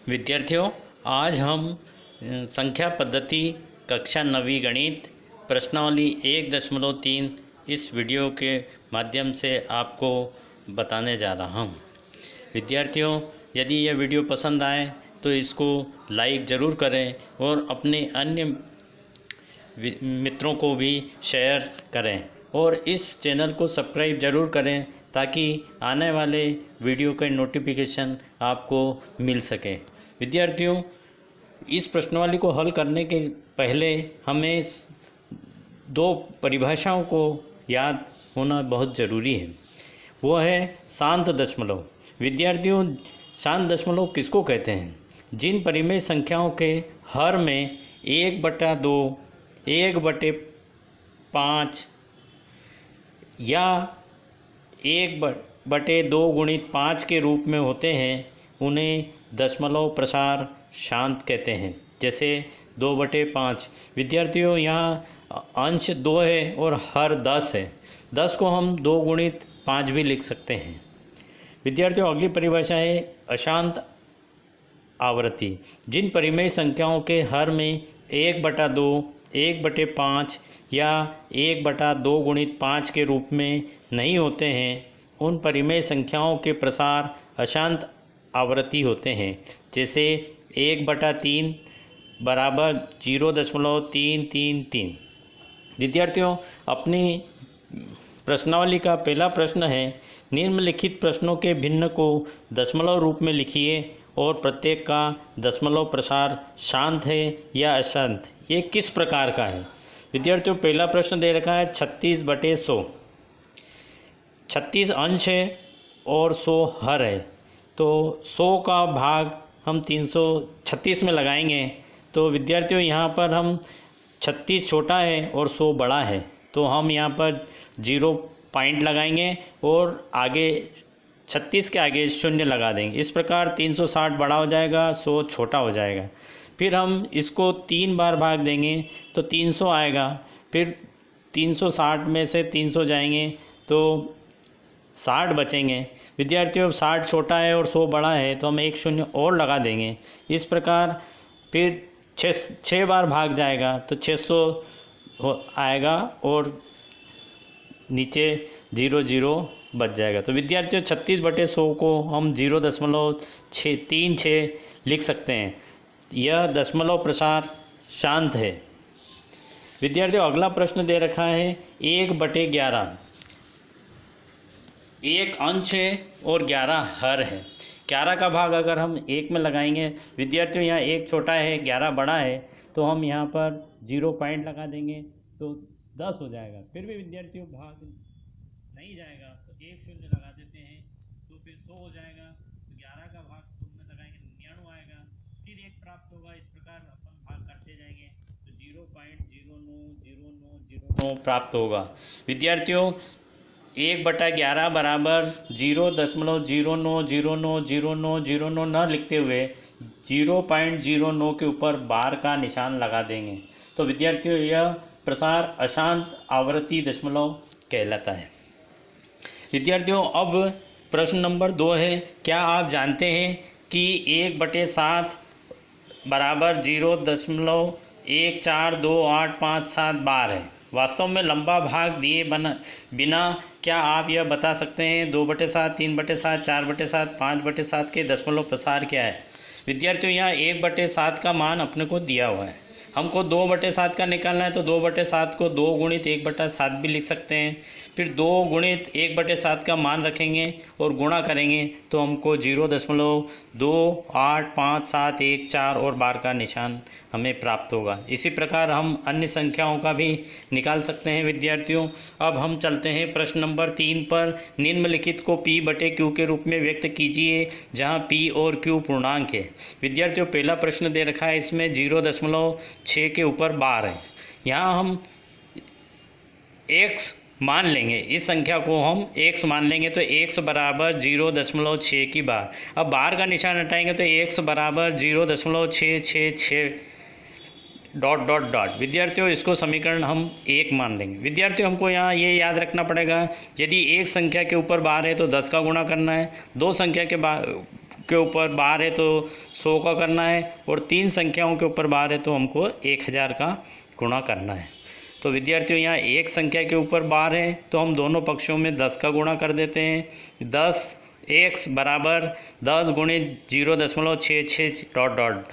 विद्यार्थियों, आज हम संख्या पद्धति कक्षा 9वीं गणित प्रश्नावली 1.3 इस वीडियो के माध्यम से आपको बताने जा रहा हूं। विद्यार्थियों, यदि यह वीडियो पसंद आए तो इसको लाइक ज़रूर करें और अपने अन्य मित्रों को भी शेयर करें और इस चैनल को सब्सक्राइब ज़रूर करें ताकि आने वाले वीडियो के नोटिफिकेशन आपको मिल सके। विद्यार्थियों, इस प्रश्नावली को हल करने के पहले हमें दो परिभाषाओं को याद होना बहुत ज़रूरी है। वो है शांत दशमलव। विद्यार्थियों, शांत दशमलव किसको कहते हैं? जिन परिमेय संख्याओं के हर में 1/2, 1/5 या 1/2 गुणित 5 के रूप में होते हैं, उन्हें दशमलव प्रसार शांत कहते हैं। जैसे 2/5। विद्यार्थियों, यहाँ अंश 2 है और हर 10 है। 10 को हम 2 गुणित 5 भी लिख सकते हैं। विद्यार्थियों, अगली परिभाषा है अशांत आवृत्ति। जिन परिमेय संख्याओं के हर में 1/2, 1/5 या 1/2 गुणित 5 के रूप में नहीं होते हैं, उन परिमेय संख्याओं के प्रसार अशांत आवृत्ति होते हैं। जैसे 1/3 बराबर 0.333। विद्यार्थियों, अपनी प्रश्नावली का पहला प्रश्न है, निम्नलिखित प्रश्नों के भिन्न को दशमलव रूप में लिखिए और प्रत्येक का दशमलव प्रसार शांत है या अशांत। ये किस प्रकार का है? विद्यार्थियों, पहला प्रश्न दे रखा है 36/100। 36 अंश है और 100 हर है, तो 100 का भाग हम 336 में लगाएंगे। तो विद्यार्थियों, यहाँ पर हम 36 छोटा है और 100 बड़ा है, तो हम यहाँ पर 0 पॉइंट लगाएंगे और आगे 36 के आगे 0 लगा देंगे। इस प्रकार 360 बड़ा हो जाएगा, 100 छोटा हो जाएगा। फिर हम इसको 3 बार भाग देंगे तो 300 आएगा। फिर 360 में से 300 जाएंगे तो 60 बचेंगे। विद्यार्थियों, 60 छोटा है और 100 बड़ा है, तो हम 1 0 और लगा देंगे। इस प्रकार फिर 6 बार भाग जाएगा तो 600 आएगा और नीचे 0 बच जाएगा। तो विद्यार्थियों, 36/100 को हम 0.36 लिख सकते हैं। यह दशमलव प्रसार शांत है। विद्यार्थियों, अगला प्रश्न दे रखा है 1/11। 1 अंश है और 11 हर है। 11 का भाग अगर हम 1 में लगाएंगे, विद्यार्थियों यहाँ 1 छोटा है, 11 बड़ा है, तो हम यहाँ पर 0 पॉइंट लगा देंगे तो 10 हो जाएगा। फिर भी विद्यार्थियों भाग नहीं जाएगा तो 1 0 लगा देते हैं, तो फिर 100 हो जाएगा। तो 11 का भाग 100 में लगाएंगे 99 आएगा, फिर 1 प्राप्त होगा। इस प्रकार अपन भाग करते जाएंगे तो 0.090909 प्राप्त होगा। विद्यार्थियों, 1/11 बराबर 0.09090909 न लिखते हुए 0.09 के ऊपर बार का निशान लगा देंगे। तो विद्यार्थियों, यह प्रसार अशांत आवृत्ति दशमलव कहलाता है। विद्यार्थियों, अब प्रश्न नंबर 2 है, क्या आप जानते हैं कि 1/7 बराबर 0.1428557 बार है? वास्तव में लंबा भाग दिए बिना क्या आप यह बता सकते हैं 2/7, 3/7, 4/7, 5/7 के दशमलव प्रसार क्या है? विद्यार्थियों, यहाँ 1/7 का मान अपने को दिया हुआ है। हमको 2/7 का निकालना है, तो 2/7 को 2 गुणित 1/7 भी लिख सकते हैं। फिर 2 गुणित 1/7 का मान रखेंगे और गुणा करेंगे तो हमको 0.285714 और बार का निशान हमें प्राप्त होगा। इसी प्रकार हम अन्य संख्याओं का भी निकाल सकते हैं। विद्यार्थियों, अब हम चलते हैं प्रश्न नंबर 3 पर। निम्नलिखित को P/Q के रूप में व्यक्त कीजिए जहाँ P और Q पूर्णांक है। विद्यार्थियों, पहला प्रश्न दे रखा है, इसमें 0.6 के ऊपर बार है। यहाँ हम x मान लेंगे, इस संख्या को हम x मान लेंगे, तो x बराबर 0.6 की बार। अब बार का निशान हटाएंगे तो x बराबर 0.666 डॉट डॉट डॉट। विद्यार्थियों इसको समीकरण हम 1 मान लेंगे। विद्यार्थियों हमको यहाँ ये याद रखना पड़ेगा, यदि एक संख्या के ऊपर बार है तो 10 का गुणा करना है, 2 संख्या के ऊपर बार है तो 100 का करना है, और 3 संख्याओं के ऊपर बार है तो हमको 1000 का गुणा करना है। तो विद्यार्थियों यहाँ एक संख्या के ऊपर बार है तो हम दोनों पक्षों में 10 का गुणा कर देते हैं। 10x बराबर 10 गुणित 0.66 डॉट डॉट,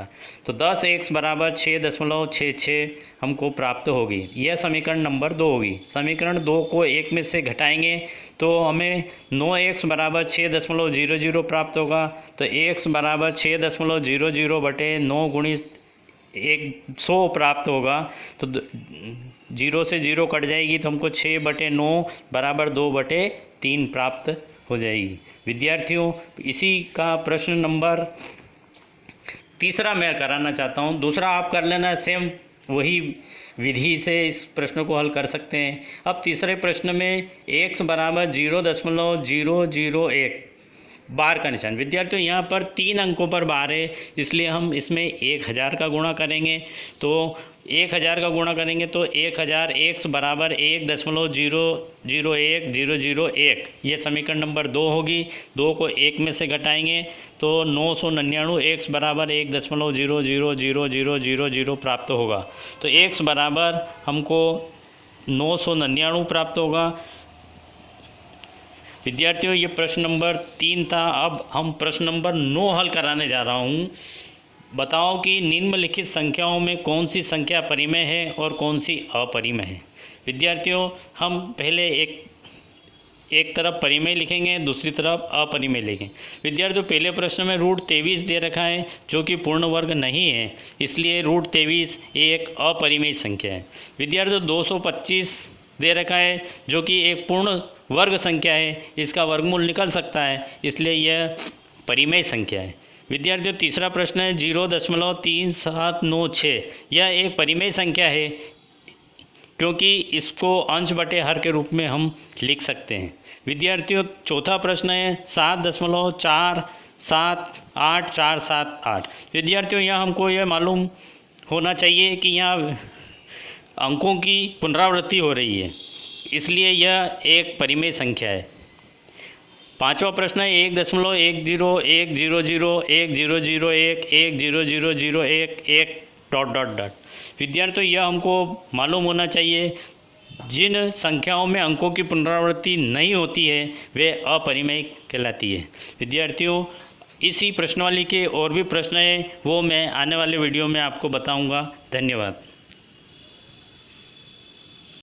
तो 10x बराबर 6.66 हमको प्राप्त होगी। यह समीकरण नंबर 2 होगी। समीकरण 2 को 1 में से घटाएंगे तो हमें 9x बराबर 6.00 प्राप्त होगा। तो x बराबर 6.00 बटे 9 गुणित 100 प्राप्त होगा। तो 0 से 0 कट जाएगी तो हमको 6/9 बराबर 2/3 प्राप्त हो जाएगी। विद्यार्थियों इसी का प्रश्न नंबर 3 मैं कराना चाहता हूँ। दूसरा आप कर लेना, सेम वही विधि से इस प्रश्न को हल कर सकते हैं। अब तीसरे प्रश्न में x बराबर 0.001 बार का निशान। विद्यार्थियों यहाँ पर 3 अंकों पर बार है, इसलिए हम इसमें 1000 का गुणा करेंगे। तो 1000 का गुणा करेंगे तो 1000 x बराबर 1.001001, ये समीकरण नंबर 2 होगी। 2 को 1 में से घटाएंगे तो 999 x बराबर 1.000000 प्राप्त होगा। तो x बराबर हमको 999 प्राप्त होगा। विद्यार्थियों ये प्रश्न नंबर 3 था। अब हम प्रश्न नंबर 9 हल कराने जा रहा हूँ। बताओ कि निम्नलिखित संख्याओं में कौन सी संख्या परिमेय है और कौन सी अपरिमेय है। विद्यार्थियों हम पहले एक तरफ परिमेय लिखेंगे, दूसरी तरफ अपरिमेय लिखेंगे। विद्यार्थियों पहले प्रश्न में √23 दे रखा है जो कि पूर्ण वर्ग नहीं है, इसलिए √23 एक अपरिमेय संख्या है। विद्यार्थियों 225 दे रखा है जो कि एक पूर्ण वर्ग संख्या है, इसका वर्गमूल निकल सकता है, इसलिए यह परिमेय संख्या है। विद्यार्थियों तीसरा प्रश्न है 0.3796, यह एक परिमेय संख्या है क्योंकि इसको अंश बटे हर के रूप में हम लिख सकते हैं। विद्यार्थियों चौथा प्रश्न है 7.478478। विद्यार्थियों यहाँ हमको यह मालूम होना चाहिए कि यहाँ अंकों की पुनरावृत्ति हो रही है, इसलिए यह एक परिमेय संख्या है। पांचवा प्रश्न है 1.101010011001100001 डॉट डॉट डॉट। विद्यार्थियों यह हमको मालूम होना चाहिए जिन संख्याओं में अंकों की पुनरावृत्ति नहीं होती है वे अपरिमेय कहलाती है। विद्यार्थियों इसी प्रश्नावली के और भी प्रश्न हैं वो मैं आने वाले वीडियो में आपको बताऊंगा। धन्यवाद।